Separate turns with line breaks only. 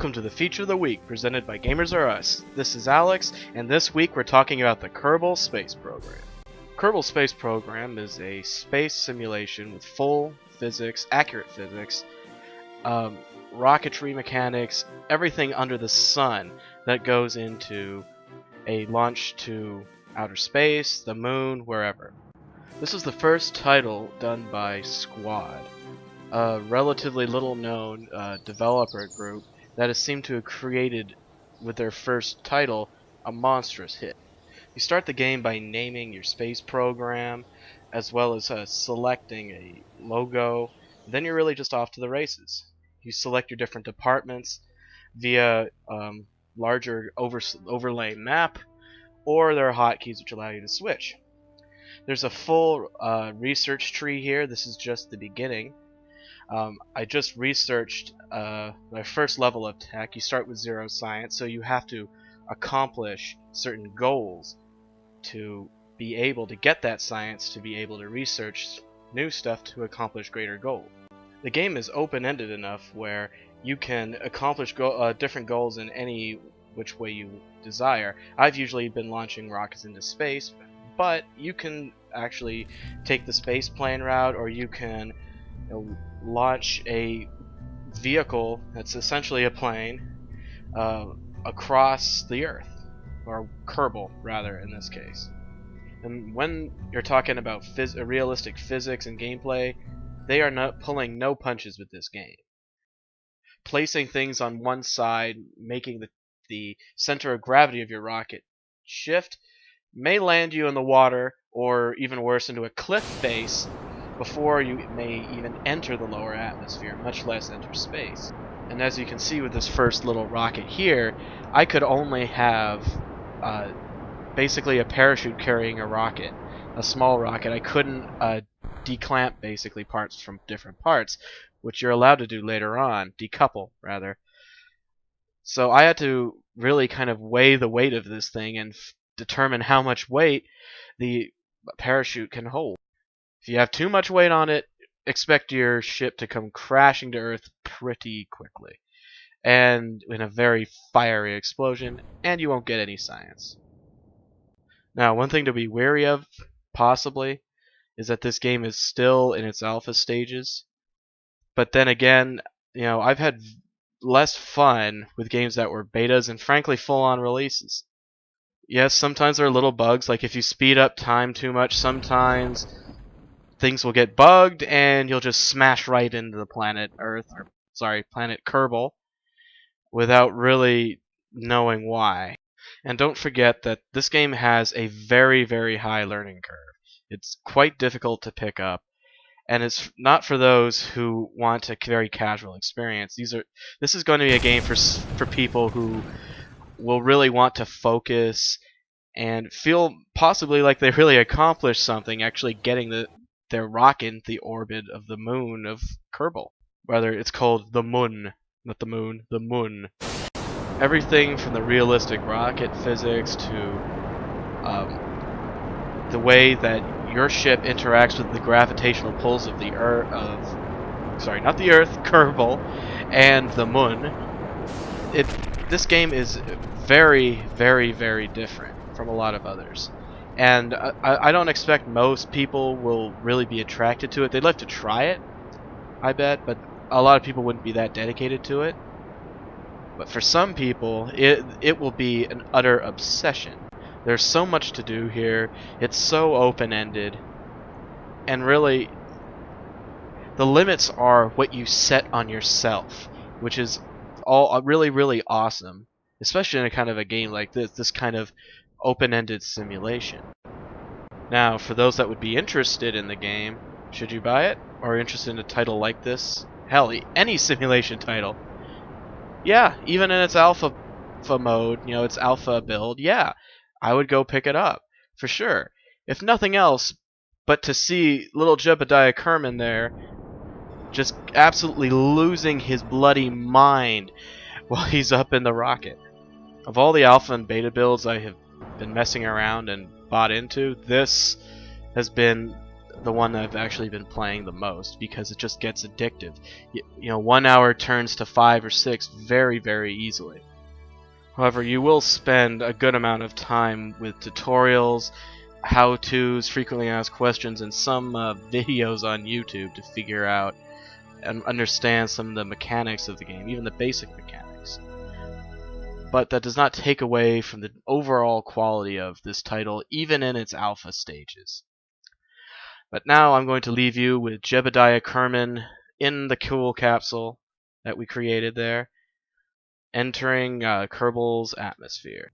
Welcome to the Feature of the Week, presented by Gamers R Us. This is Alex, and this week we're talking about the Kerbal Space Program. Kerbal Space Program is a space simulation with full physics, accurate physics, rocketry mechanics, everything under the sun that goes into a launch to outer space, the moon, wherever. This is the first title done by Squad, a relatively little known developer group that has seemed to have created, with their first title, a monstrous hit. You start the game by naming your space program, as well as selecting a logo. Then you're really just off to the races. You select your different departments via larger overlay map, or there are hotkeys which allow you to switch. There's a full research tree here. This is just the beginning. I just researched my first level of tech. You start with 0 science, so you have to accomplish certain goals to be able to get that science, to be able to research new stuff to accomplish greater goals. The game is open-ended enough where you can accomplish different goals in any which way you desire. I've usually been launching rockets into space, but you can actually take the space plane route, or you can launch a vehicle that's essentially a plane across the Earth, or Kerbal rather in this case. And when you're talking about realistic physics and gameplay, they are not pulling no punches with this game. Placing things on one side, making the center of gravity of your rocket shift, may land you in the water, or even worse, into a cliff face before you may even enter the lower atmosphere, much less enter space. And as you can see with this first little rocket here, I could only have basically a parachute carrying a rocket, a small rocket. I couldn't declamp basically parts from different parts, which you're allowed to do later on, decouple rather. So I had to really kind of weigh the weight of this thing and determine how much weight the parachute can hold. If you have too much weight on it, expect your ship to come crashing to Earth pretty quickly, and in a very fiery explosion, and you won't get any science. Now, one thing to be wary of, possibly, is that this game is still in its alpha stages. But then again, I've had less fun with games that were betas and frankly full-on releases. Yes, sometimes there are little bugs, like if you speed up time too much, sometimes things will get bugged and you'll just smash right into the planet Kerbal, without really knowing why. And don't forget that this game has a very, very high learning curve. It's quite difficult to pick up, and it's not for those who want a very casual experience. This is going to be a game for people who will really want to focus and feel possibly like they really accomplished something, actually getting their rocket into the orbit of the moon of Kerbal. Rather, it's called the Moon, not the moon, the Moon. Everything from the realistic rocket physics to the way that your ship interacts with the gravitational pulls of the Earth, not the Earth, Kerbal, and the Moon. This game is very, very, very different from a lot of others. And I don't expect most people will really be attracted to it. They'd like to try it, I bet, but a lot of people wouldn't be that dedicated to it. But for some people, it will be an utter obsession. There's so much to do here. It's so open-ended. And really, the limits are what you set on yourself, which is all really, really awesome, especially in a kind of a game like this kind of open-ended simulation. Now, for those that would be interested in the game, should you buy it? Or interested in a title like this? Hell, any simulation title. Yeah, even in its alpha mode, its alpha build, yeah, I would go pick it up, for sure. If nothing else, but to see little Jebediah Kerman there just absolutely losing his bloody mind while he's up in the rocket. Of all the alpha and beta builds I have been messing around and bought into, this has been the one I've actually been playing the most because it just gets addictive. You know, 1 hour turns to 5 or 6 very, very easily. However, you will spend a good amount of time with tutorials, how-tos, frequently asked questions, and some videos on YouTube to figure out and understand some of the mechanics of the game, even the basic mechanics. But that does not take away from the overall quality of this title, even in its alpha stages. But now I'm going to leave you with Jebediah Kerman in the cool capsule that we created there, entering Kerbal's atmosphere.